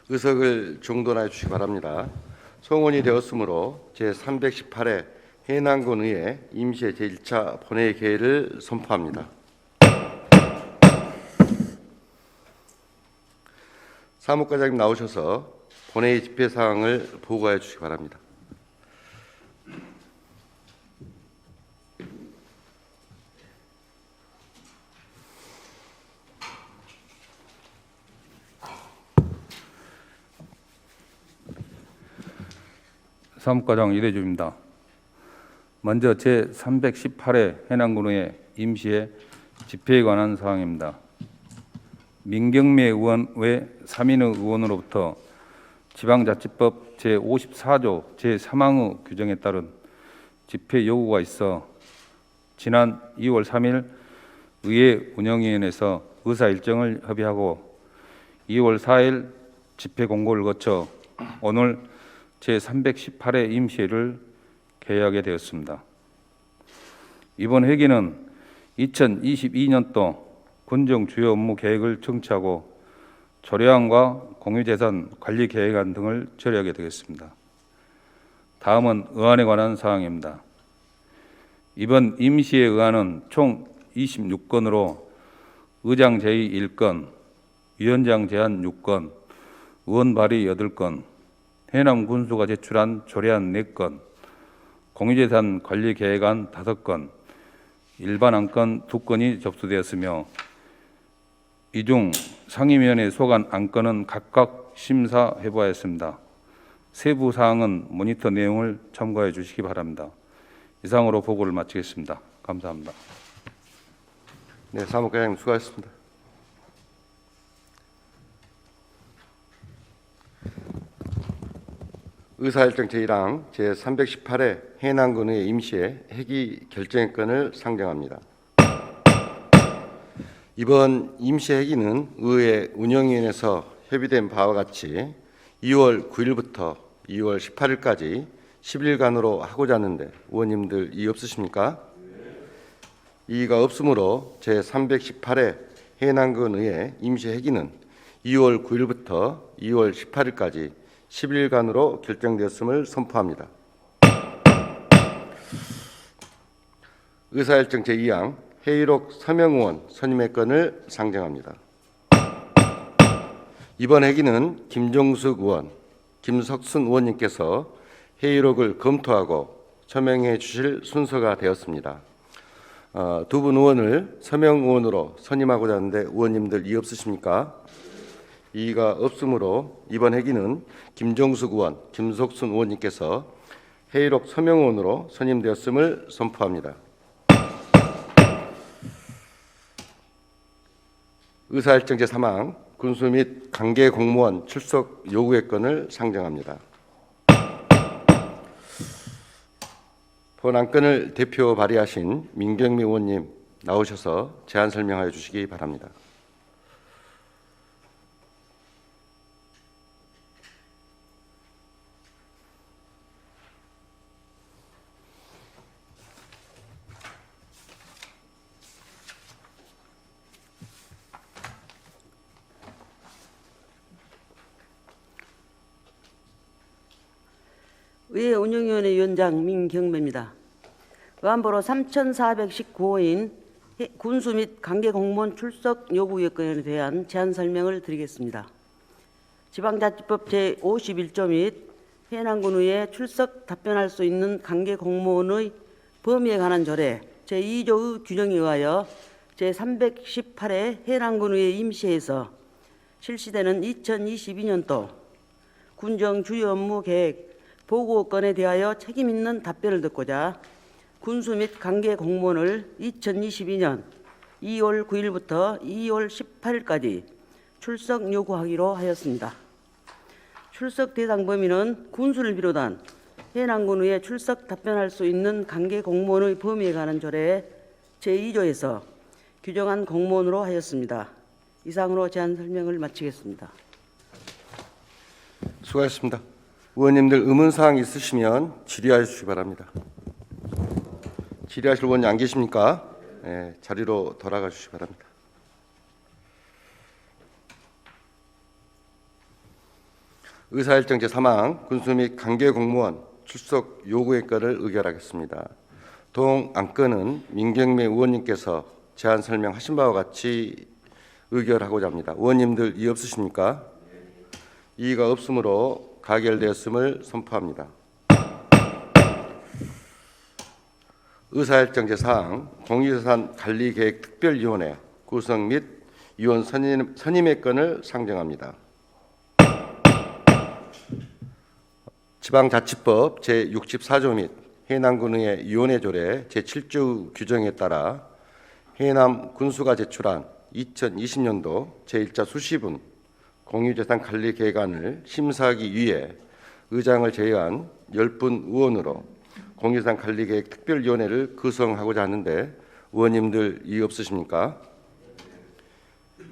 의석을 정돈해 주시기 바랍니다. 송원이 되었으므로 제318회 해남군의회 임시 제1차 본회의 개회를 선포합니다. 사무과장님 나오셔서 본회의 집회 사항을 보고해 주시기 바랍니다. 사무과장 이대주입니다. 먼저 제318회 해남군의회 임시회 집회에 관한 사항입니다. 민경미 의원 외 3인의 의원으로부터 지방자치법 제54조 제3항의 규정에 따른 집회 요구가 있어 지난 2월 3일 의회 운영위원회에서 의사 일정을 협의하고 2월 4일 집회 공고를 거쳐 오늘 제318회 임시회를 개회하게 되었습니다. 이번 회기는 2022년도 군정 주요 업무 계획을 청취하고 조례안과 공유재산 관리 계획안 등을 처리하게 되겠습니다. 다음은 의안에 관한 사항입니다. 이번 임시회 의안은 총 26건으로 의장 제의 1건, 위원장 제안 6건, 의원 발의 8건, 해남 군수가 제출한 조례안 4건, 공유재산 관리 계획안 5건, 일반 안건 2건이 접수되었으며 이 중 상임위원회 소관 안건은 각각 심사 해부하였습니다. 세부 사항은 모니터 내용을 참고해 주시기 바랍니다. 이상으로 보고를 마치겠습니다. 감사합니다. 네, 사무과장님 수고하셨습니다. 의사일정 제1항 제318회 해남군의 임시회 회기 결정권을 상정합니다. 이번 임시 회기는 의회 운영위원회에서 협의된 바와 같이 2월 9일부터 2월 18일까지 10일간으로 하고자 하는데 의원님들 이의 없으십니까? 이의가 없으므로 제318회 해남군 의회 임시 회기는 2월 9일부터 2월 18일까지 10일간으로 결정되었음을 선포합니다. 의사일정 제2항 회의록 서명의원 선임의 건을 상정합니다. 이번 회기는 김종숙 의원, 김석순 의원님께서 회의록을 검토하고 서명해 주실 순서가 되었습니다. 두 분 의원을 서명 의원으로 선임하고자 하는데 의원님들 이의 없으십니까? 이의가 없으므로 이번 회기는 김종숙 의원, 김석순 의원님께서 회의록 서명 의원으로 선임되었음을 선포합니다. 의사일정 제3항 군수 및 관계 공무원 출석 요구의 건을 상정합니다. 본 안건을 대표 발의하신 민경미 의원님 나오셔서 제안 설명하여 주시기 바랍니다. 의회 운영위원회 위원장 민경매입니다. 의안번호 3419호인 군수 및 관계 공무원 출석 요구 요건에 대한 제안 설명을 드리겠습니다. 지방자치법 제51조 및 해남군의회 출석 답변할 수 있는 관계 공무원의 범위에 관한 조례 제2조의 규정에 의하여 제318회 해남군의회 임시회에서 실시되는 2022년도 군정 주요 업무 계획 보고 건에 대하여 책임 있는 답변을 듣고자 군수 및 관계 공무원을 2022년 2월 9일부터 2월 18일까지 출석 요구하기로 하였습니다. 출석 대상 범위는 군수를 비롯한 해남군의회 출석 답변할 수 있는 관계 공무원의 범위에 관한 조례 제2조에서 규정한 공무원으로 하였습니다. 이상으로 제안 설명을 마치겠습니다. 수고하셨습니다. 의원님들 의문사항 있으시면 질의하여 주시기 바랍니다. 질의하실 의원님 안 계십니까? 네, 자리로 돌아가 주시기 바랍니다. 의사일정 제3항 군수 및 강계 공무원 출석 요구의 건을 의결하겠습니다. 동 안건은 민경매 의원님께서 제안 설명하신 바와 같이 의결하고자 합니다. 의원님들 이의 없으십니까? 이의가 없으므로 가결되었음을 선포합니다. 의사일정 제4항 공유재산 관리계획 특별위원회 구성 및 위원 선임의 건을 상정합니다. 지방자치법 제64조 및 해남군의 위원회 조례 제7조 규정에 따라 해남 군수가 제출한 2020년도 제1차 수시분 공유재산 관리 계획안을 심사하기 위해 의장을 제외한 10분 의원으로 공유재산 관리 계획 특별위원회를 구성하고자 하는데 의원님들 이의 없으십니까?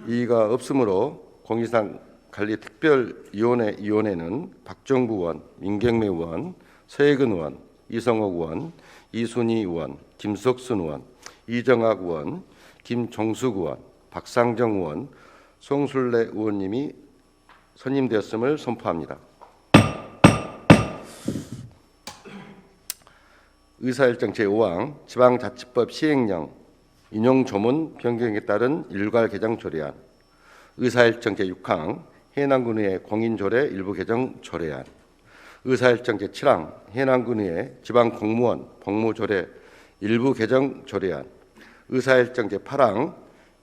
이의가 없으므로 공유재산 관리 특별위원회는 박정부 의원, 민경매 의원, 서혜근 의원, 이성옥 의원, 이순희 의원, 김석순 의원, 이정학 의원, 김종숙 의원, 박상정 의원, 송술래 의원님이 선임되었음을 선포합니다. 의사일정 제5항 지방자치법 시행령 인용 조문 변경에 따른 일괄 개정 조례안, 의사일정 제6항 해남군의 공인조례 일부 개정 조례안, 의사일정 제7항 해남군의 지방공무원 복무조례 일부 개정 조례안, 의사일정 제8항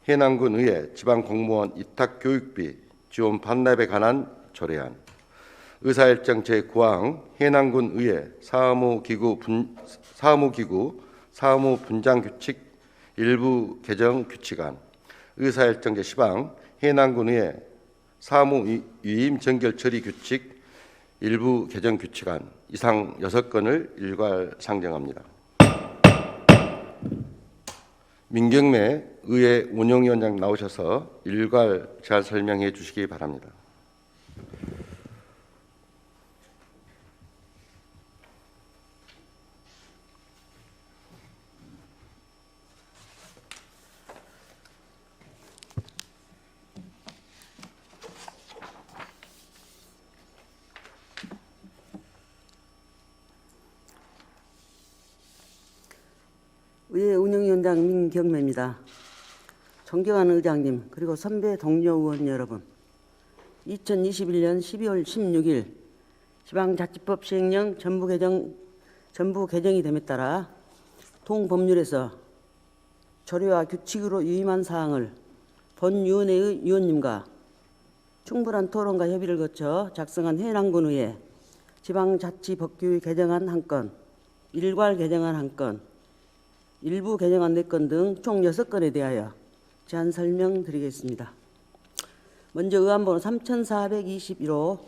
해남군의회 지방공무원 위탁교육비 지원 반납에 관한 조례안, 의사일정 제9항 해남군의회 사무기구 사무분장규칙 일부 개정 규칙안, 의사일정 제10항 해남군의회 사무위임 정결 처리 규칙 일부 개정 규칙안 이상 6건을 일괄 상정합니다. 민경매 의회 운영위원장 나오셔서 일괄 제안 설명해 주시기 바랍니다. 의회 운영위원장 민경매입니다. 존경하는 의장님 그리고 선배 동료 의원 여러분, 2021년 12월 16일 지방자치법 시행령 전부 개정이 됨에 따라 동법률에서 조례와 규칙으로 유임한 사항을 본위원회의 위원님과 충분한 토론과 협의를 거쳐 작성한 해남군의회 지방자치법규 개정안 1건, 일괄 개정안 1건, 일부 개정안 4건 등 총 6건에 대하여 제안 설명드리겠습니다. 먼저 의안번호 3421호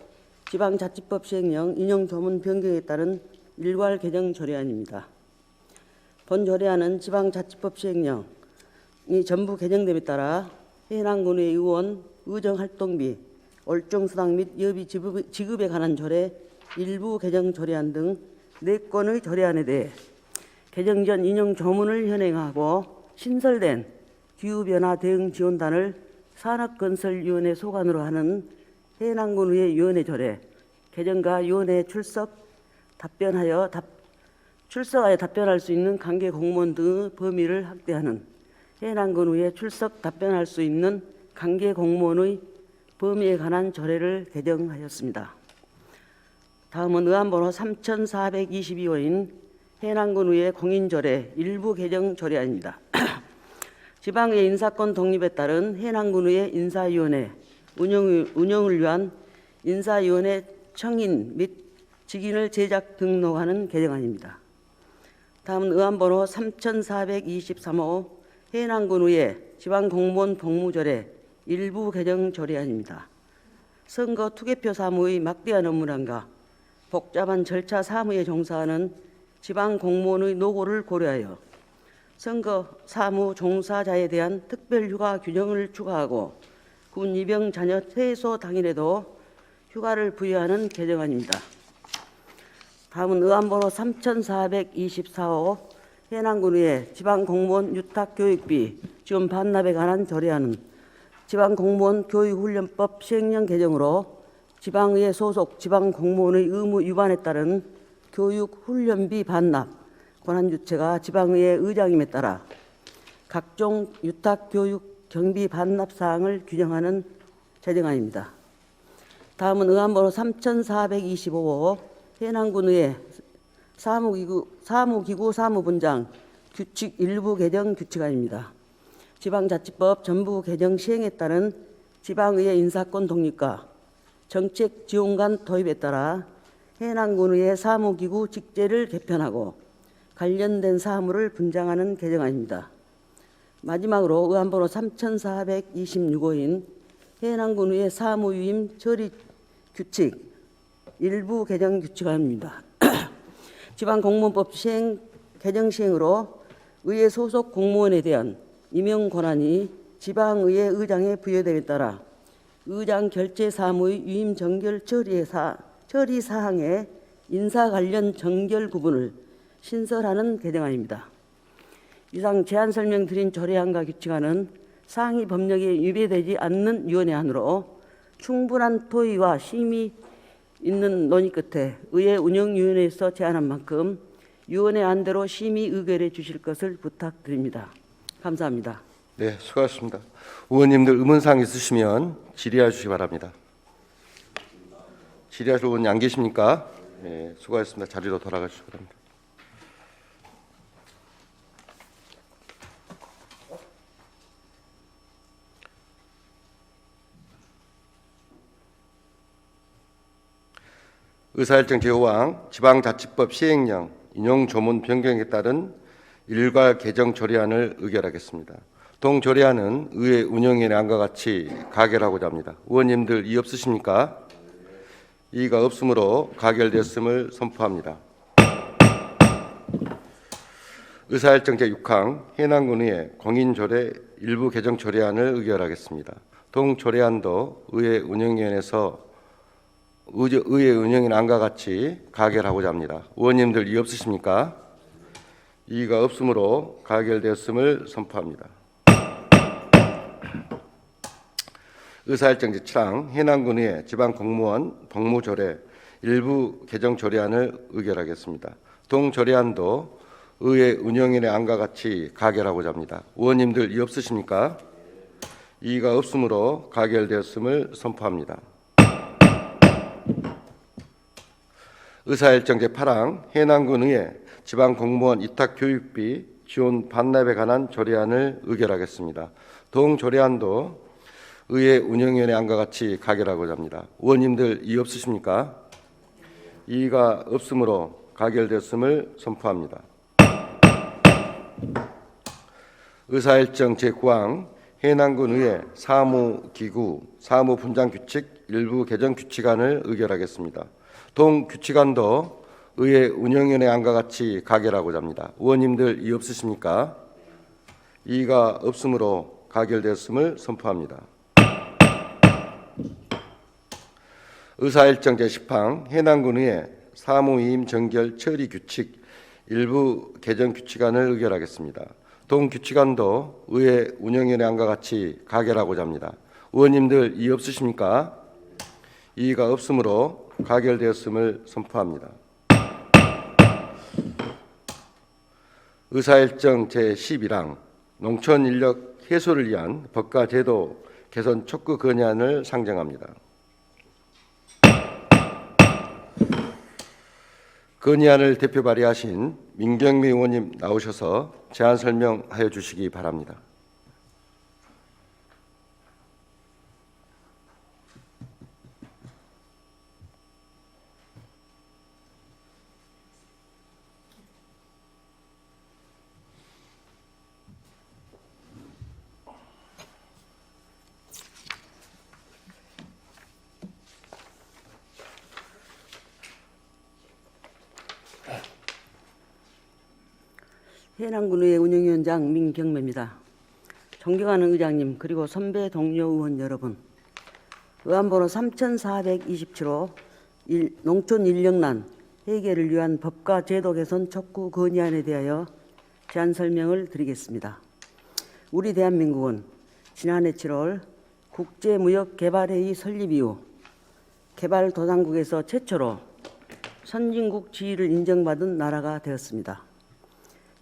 지방자치법 시행령 인용 조문 변경에 따른 일괄 개정 조례안입니다. 본 조례안은 지방자치법 시행령이 전부 개정됨에 따라 해남군의 의원 의정활동비, 올정수당 및 여비 지급에 관한 조례 일부 개정 조례안 등 4건의 조례안에 대해 개정 전 인용 조문을 현행하고 신설된 기후변화 대응 지원단을 산업건설위원회 소관으로 하는 해남군의회 위원회 조례 개정과 위원회 출석하여 답변할 수 있는 관계 공무원 등의 범위를 확대하는 해남군의회 출석 답변할 수 있는 관계 공무원의 범위에 관한 조례를 개정하였습니다. 다음은 의안번호 3422호인 해남군의회 공인조례 일부 개정 조례안입니다. 지방의 인사권 독립에 따른 해남군의회 인사위원회 운영을 위한 인사위원회 청인 및 직인을 제작 등록하는 개정안입니다. 다음은 의안번호 3423호 해남군의회 지방공무원 복무조례 일부 개정 조례안입니다. 선거 투개표 사무의 막대한 업무량과 복잡한 절차 사무에 종사하는 지방공무원의 노고를 고려하여 선거 사무 종사자에 대한 특별휴가 규정을 추가하고 군 입영 자녀 퇴소 당일에도 휴가를 부여하는 개정안입니다. 다음은 의안번호 3424호 해남군의회 지방공무원 유탁교육비 지원 반납에 관한 조례안은 지방공무원 교육훈련법 시행령 개정으로 지방의회 소속 지방 공무원의 의무 위반에 따른 교육 훈련비 반납 권한 주체가 지방의회 의장임에 따라 각종 유탁 교육 경비 반납 사항을 규정하는 제정안입니다. 다음은 의안번호 3425호 해남군의회 사무기구 사무분장 규칙 일부 개정 규칙안입니다. 지방자치법 전부 개정 시행에 따른 지방의회 인사권 독립과 정책 지원관 도입에 따라 해남군의회 사무기구 직제를 개편하고 관련된 사무를 분장하는 개정안입니다. 마지막으로 의안번호 3426호인 해남군의회 사무위임 처리 규칙 일부 개정 규칙안입니다. 지방공무원법 개정 시행으로 의회 소속 공무원에 대한 임용 권한이 지방의회 의장에 부여됨에 따라 의장 결재 사무의 위임 정결 처리 사항의 인사 관련 정결 구분을 신설하는 개정안입니다. 이상 제안 설명드린 조례안과 규칙안은 상위 법령에 위배되지 않는 위원회안으로 충분한 토의와 심의 있는 논의 끝에 의회 운영위원회에서 제안한 만큼 위원회 안대로 심의 의결해 주실 것을 부탁드립니다. 감사합니다. 네, 수고하셨습니다. 의원님들 의문사항 있으시면 질의해 주시기 바랍니다. 질의하실 의원님 안 계십니까? 네, 수고하셨습니다. 자리로 돌아가 주시기 바랍니다. 의사일정 제5항 지방자치법 시행령 인용 조문 변경에 따른 일괄 개정 조례안을 의결하겠습니다. 동 조례안은 의회 운영위원회 안과 같이 가결하고자 합니다. 의원님들 이의 없으십니까? 이의가 없으므로 가결되었음을 선포합니다. 의사일정 제6항 해남군의회 공인조례 일부 개정 조례안을 의결하겠습니다. 동 조례안도 의회 운영위원회에서 의회 운영위원 안과 같이 가결하고자 합니다. 의원님들 이의 없으십니까? 이의가 없으므로 가결되었음을 선포합니다. 의사일정 제7항 해남군의회 지방공무원 복무조례 일부 개정 조례안을 의결하겠습니다. 동 조례안도 의회 운영위원회 안과 같이 가결하고자 합니다. 의원님들 이의 없으십니까? 이의가 없으므로 가결되었음을 선포합니다. 의사일정 제8항 해남군의회 지방공무원 위탁교육비 지원 반납에 관한 조례안을 의결하겠습니다. 동 조례안도 의회 운영위원회 안과 같이 가결하고자 합니다. 의원님들 이의 없으십니까? 이의가 없으므로 가결되었음을 선포합니다. 의사일정 제9항 해남군의회 사무기구 사무분장규칙 일부 개정 규칙안을 의결하겠습니다. 동 규칙안도 의회 운영위원회 안과 같이 가결하고자 합니다. 의원님들 이의 없으십니까? 이의가 없으므로 가결되었음을 선포합니다. 의사일정 제10항 해남군의회 사무위임 정결 처리 규칙 일부 개정 규칙안을 의결하겠습니다. 동 규칙안도 의회 운영위원회 안과 같이 가결하고자 합니다. 의원님들 이의 없으십니까? 이의가 없으므로 가결되었음을 선포합니다. 의사일정 제11항 농촌인력 해소를 위한 법과 제도 개선 촉구 건의안을 상정합니다. 건의안을 대표 발의하신 민경미 의원님 나오셔서 제안 설명하여 주시기 바랍니다. 해남군의회 운영위원장 민경매입니다. 존경하는 의장님 그리고 선배 동료 의원 여러분, 의안번호 3427호 농촌 인력난 해결을 위한 법과 제도 개선 촉구 건의안에 대하여 제안 설명을 드리겠습니다. 우리 대한민국은 지난해 7월 국제무역개발회의 설립 이후 개발도상국에서 최초로 선진국 지위를 인정받은 나라가 되었습니다.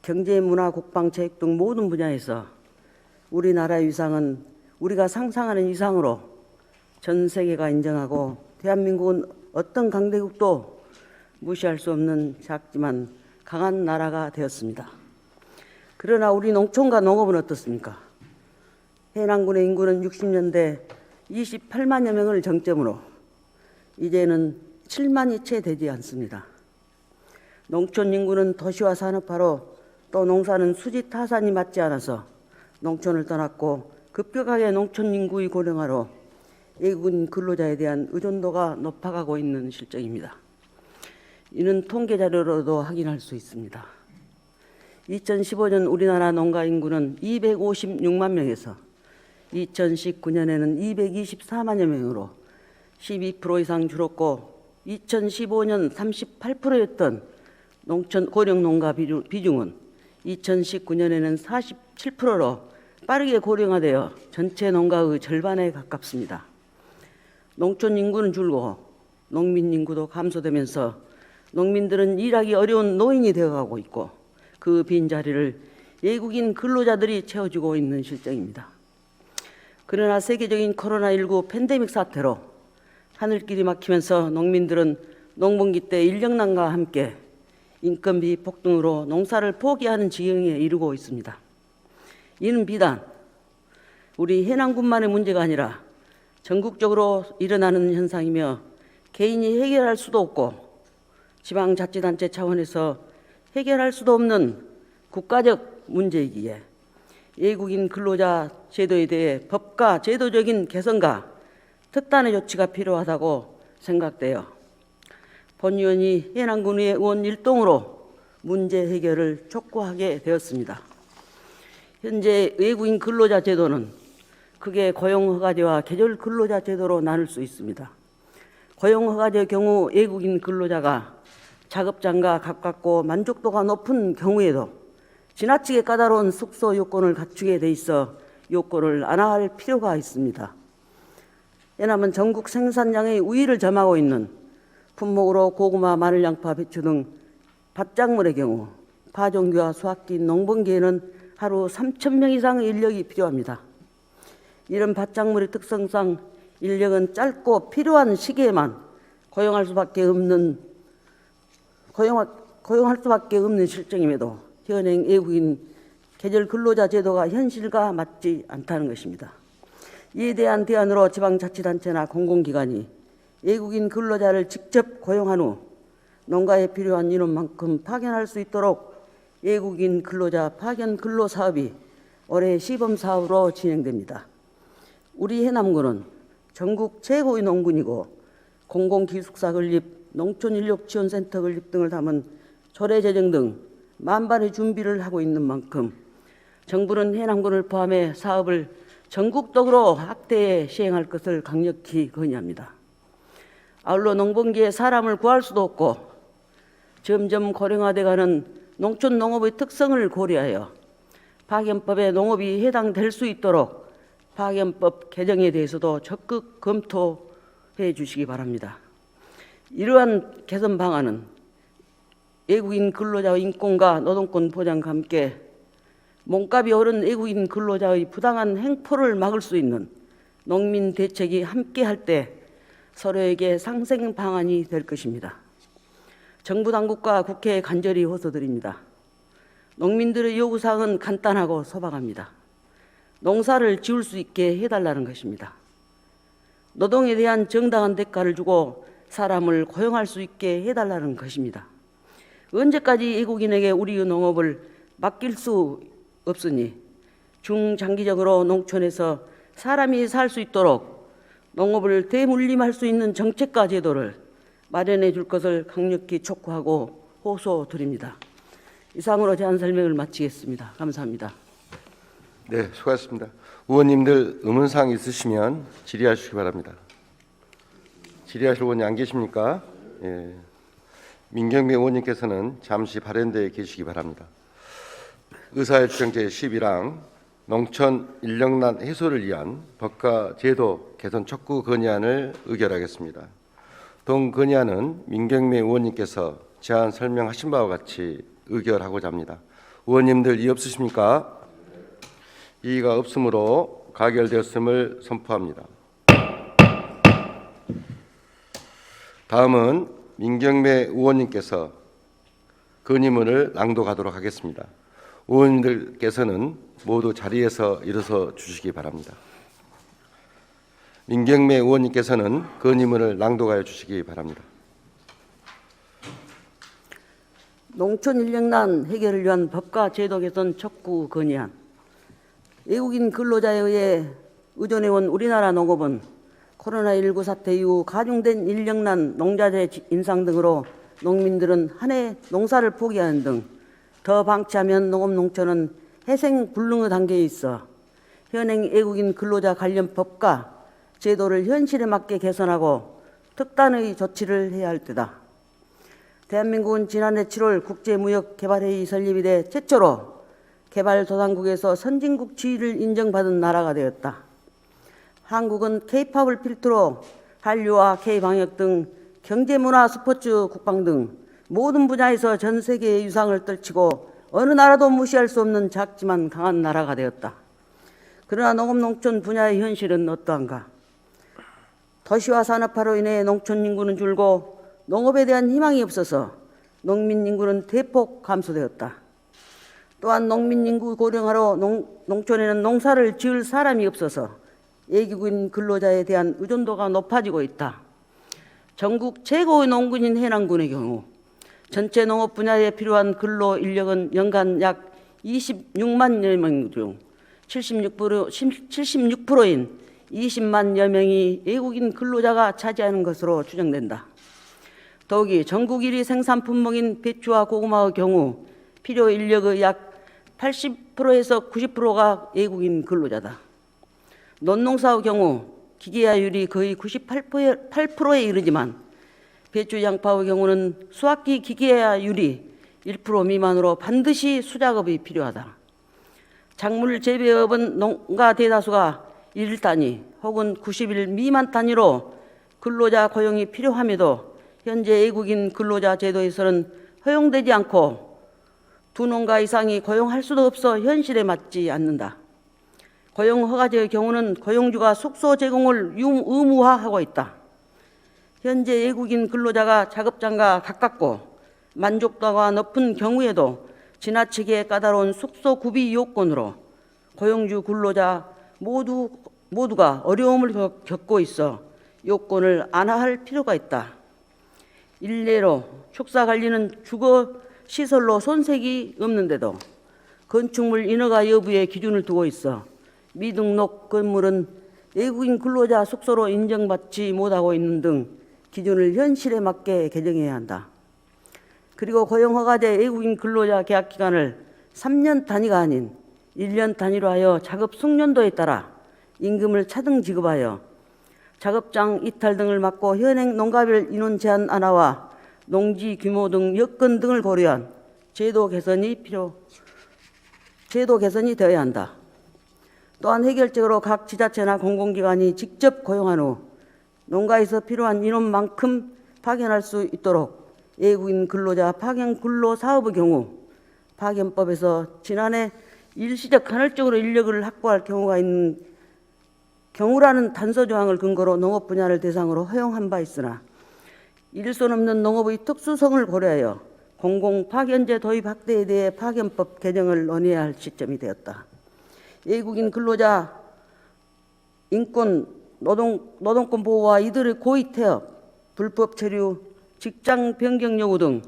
경제, 문화, 국방, 체육 등 모든 분야에서 우리나라의 위상은 우리가 상상하는 이상으로 전 세계가 인정하고 대한민국은 어떤 강대국도 무시할 수 없는 작지만 강한 나라가 되었습니다. 그러나 우리 농촌과 농업은 어떻습니까? 해남군의 인구는 60년대 28만여 명을 정점으로 이제는 7만이 채 되지 않습니다. 농촌 인구는 도시화 산업화로 또 농사는 수지 타산이 맞지 않아서 농촌을 떠났고 급격하게 농촌 인구의 고령화로 외국인 근로자에 대한 의존도가 높아가고 있는 실정입니다. 이는 통계 자료로도 확인할 수 있습니다. 2015년 우리나라 농가 인구는 256만 명에서 2019년에는 224만여 명으로 12% 이상 줄었고 2015년 38%였던 농촌 고령 농가 비중은 2019년에는 47%로 빠르게 고령화되어 전체 농가의 절반에 가깝습니다. 농촌 인구는 줄고 농민 인구도 감소되면서 농민들은 일하기 어려운 노인이 되어가고 있고 그 빈자리를 외국인 근로자들이 채워주고 있는 실정입니다. 그러나 세계적인 코로나19 팬데믹 사태로 하늘길이 막히면서 농민들은 농번기 때 인력난과 함께 인건비 폭등으로 농사를 포기하는 지경에 이르고 있습니다. 이는 비단 우리 해남군만의 문제가 아니라 전국적으로 일어나는 현상이며 개인이 해결할 수도 없고 지방자치단체 차원에서 해결할 수도 없는 국가적 문제이기에 외국인 근로자 제도에 대해 법과 제도적인 개선과 특단의 조치가 필요하다고 생각되어 본 의원이 해남군 의원 일동으로 문제 해결을 촉구하게 되었습니다. 현재 외국인 근로자 제도는 크게 고용허가제와 계절 근로자 제도로 나눌 수 있습니다. 고용허가제의 경우 외국인 근로자가 작업장과 가깝고 만족도가 높은 경우에도 지나치게 까다로운 숙소 요건을 갖추게 돼 있어 요건을 완화할 필요가 있습니다. 해남은 전국 생산량의 우위를 점하고 있는 품목으로 고구마, 마늘, 양파, 배추 등 밭작물의 경우 파종기와 수확기, 농번기에는 하루 3,000명 이상의 인력이 필요합니다. 이런 밭작물의 특성상 인력은 짧고 필요한 시기에만 고용할 수밖에 없는 실정임에도 현행 외국인 계절 근로자 제도가 현실과 맞지 않다는 것입니다. 이에 대한 대안으로 지방자치단체나 공공기관이 외국인 근로자를 직접 고용한 후 농가에 필요한 인원만큼 파견할 수 있도록 외국인 근로자 파견 근로 사업이 올해 시범 사업으로 진행됩니다. 우리 해남군은 전국 최고의 농군이고 공공기숙사 건립, 농촌인력지원센터 건립 등을 담은 조례제정 등 만반의 준비를 하고 있는 만큼 정부는 해남군을 포함해 사업을 전국적으로 확대해 시행할 것을 강력히 건의합니다. 아울러 농번기에 사람을 구할 수도 없고 점점 고령화돼가는 농촌 농업의 특성을 고려하여 파견법에 농업이 해당될 수 있도록 파견법 개정에 대해서도 적극 검토해 주시기 바랍니다. 이러한 개선 방안은 외국인 근로자의 인권과 노동권 보장과 함께 몸값이 오른 외국인 근로자의 부당한 행포를 막을 수 있는 농민 대책이 함께할 때 서로에게 상생 방안이 될 것입니다. 정부 당국과 국회에 간절히 호소드립니다. 농민들의 요구사항은 간단하고 소박합니다. 농사를 지을 수 있게 해달라는 것입니다. 노동에 대한 정당한 대가를 주고 사람을 고용할 수 있게 해달라는 것입니다. 언제까지 외국인에게 우리의 농업을 맡길 수 없으니 중장기적으로 농촌에서 사람이 살 수 있도록 농업을 대물림할 수 있는 정책과 제도를 마련해 줄 것을 강력히 촉구하고 호소드립니다. 이상으로 제안 설명을 마치겠습니다. 감사합니다. 네, 수고하셨습니다. 의원님들 의문사항 있으시면 질의하시기 바랍니다. 질의하실 의원이 안 계십니까? 예. 민경배 의원님께서는 잠시 발언대에 계시기 바랍니다. 의사의 주장 제11항 농촌 인력난 해소를 위한 법과 제도 개선 촉구 건의안을 의결하겠습니다. 동건의안은 민경미 의원님께서 제안 설명하신 바와 같이 의결하고자 합니다. 의원님들 이의 없으십니까? 이의가 없으므로 가결되었음을 선포합니다. 다음은 민경미 의원님께서 건의문을 낭독하도록 하겠습니다. 의원님들께서는 모두 자리에서 일어서 주시기 바랍니다. 민경미 의원님께서는 건의문을 낭독하여 주시기 바랍니다. 농촌 인력난 해결을 위한 법과 제도 개선 촉구 건의안. 외국인 근로자에 의해 의존해온 우리나라 농업은 코로나19 사태 이후 가중된 인력난, 농자재 인상 등으로 농민들은 한 해 농사를 포기하는 등 더 방치하면 농업 농촌은 회생불능의 단계에 있어 현행 외국인 근로자 관련 법과 제도를 현실에 맞게 개선하고 특단의 조치를 해야 할 때다. 대한민국은 지난해 7월 국제무역개발회의 설립 이래 최초로 개발도상국에서 선진국 지위를 인정받은 나라가 되었다. 한국은 K-팝을 필두로 한류와 K-방역 등 경제문화, 스포츠, 국방 등 모든 분야에서 전 세계의 유상을 떨치고 어느 나라도 무시할 수 없는 작지만 강한 나라가 되었다. 그러나 농업 농촌 분야의 현실은 어떠한가? 도시화 산업화로 인해 농촌 인구는 줄고 농업에 대한 희망이 없어서 농민 인구는 대폭 감소되었다. 또한 농민 인구 고령화로 농촌에는 농사를 지을 사람이 없어서 외국인 근로자에 대한 의존도가 높아지고 있다. 전국 최고의 농군인 해남군의 경우 전체 농업 분야에 필요한 근로 인력은 연간 약 26만여 명 중 76%인 20만여 명이 외국인 근로자가 차지하는 것으로 추정된다. 더욱이 전국 1위 생산 품목인 배추와 고구마의 경우 필요 인력의 약 80%에서 90%가 외국인 근로자다. 논농사의 경우 기계화율이 거의 98%에 이르지만 배추, 양파의 경우는 수확기 기계화율이 1% 미만으로 반드시 수작업이 필요하다. 작물 재배업은 농가 대다수가 1단위 혹은 90일 미만 단위로 근로자 고용이 필요함에도 현재 외국인 근로자 제도에서는 허용되지 않고 두 농가 이상이 고용할 수도 없어 현실에 맞지 않는다. 고용 허가제의 경우는 고용주가 숙소 제공을 의무화하고 있다. 현재 외국인 근로자가 작업장과 가깝고 만족도가 높은 경우에도 지나치게 까다로운 숙소 구비 요건으로 고용주 근로자 모두가 어려움을 겪고 있어 요건을 완화할 필요가 있다. 일례로 축사 관리는 주거 시설로 손색이 없는데도 건축물 인허가 여부에 기준을 두고 있어 미등록 건물은 외국인 근로자 숙소로 인정받지 못하고 있는 등 기준을 현실에 맞게 개정해야 한다. 그리고 고용허가제 외국인 근로자 계약 기간을 3년 단위가 아닌 1년 단위로 하여 작업 숙련도에 따라 임금을 차등 지급하여 작업장 이탈 등을 막고 현행 농가별 인원 제한 완화와 농지 규모 등 여건 등을 고려한 제도 개선이 되어야 한다. 또한 해결적으로 각 지자체나 공공기관이 직접 고용한 후 농가에서 필요한 인원만큼 파견할 수 있도록 외국인 근로자 파견 근로 사업의 경우 파견법에서 지난해 일시적 간헐적으로 인력을 확보할 경우가 있는 경우라는 단서 조항을 근거로 농업 분야를 대상으로 허용한 바 있으나 일손 없는 농업의 특수성을 고려하여 공공 파견제 도입 확대에 대해 파견법 개정을 논의해야 할 시점이 되었다. 외국인 근로자 인권 노동권 보호와 이들의 고의 태업, 불법 체류, 직장 변경 요구 등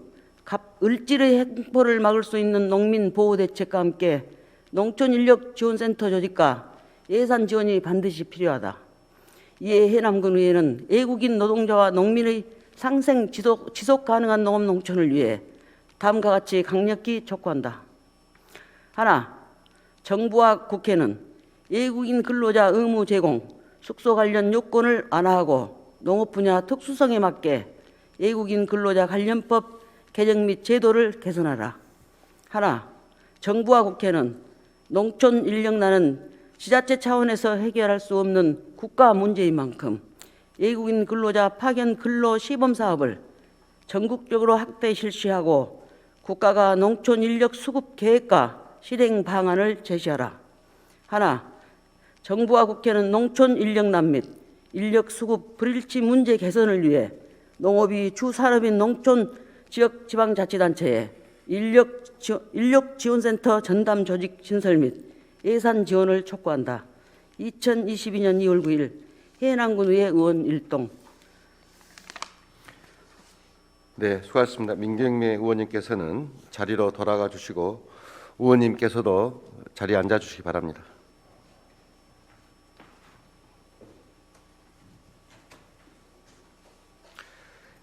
을질의 행포를 막을 수 있는 농민 보호 대책과 함께 농촌 인력 지원센터 조직과 예산 지원이 반드시 필요하다. 이에 해남군 의회는 외국인 노동자와 농민의 상생 지속 가능한 농업 농촌을 위해 다음과 같이 강력히 촉구한다. 하나, 정부와 국회는 외국인 근로자 의무 제공, 숙소 관련 요건을 완화하고 농업 분야 특수성에 맞게 외국인 근로자 관련법 개정 및 제도를 개선하라. 하나, 정부와 국회는 농촌 인력난은 지자체 차원에서 해결할 수 없는 국가 문제인 만큼 외국인 근로자 파견 근로 시범 사업을 전국적으로 확대 실시하고 국가가 농촌 인력 수급 계획과 실행 방안을 제시하라. 하나, 정부와 국회는 농촌 인력난 및 인력 수급 불일치 문제 개선을 위해 농업이 주 산업인 농촌 지역 지방자치단체에 인력 지원센터 전담 조직 신설 및 예산 지원을 촉구한다. 2022년 2월 9일 해남군의회 의원 일동. 네, 수고하셨습니다. 민경미 의원님께서는 자리로 돌아가 주시고 의원님께서도 자리에 앉아 주시기 바랍니다.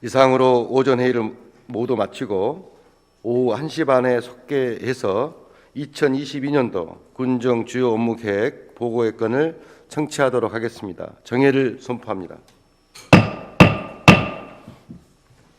이상으로 오전 회의를 모두 마치고 오후 1시 반에 속개해서 2022년도 군정 주요 업무 계획 보고의 건을 청취하도록 하겠습니다. 정회를 선포합니다.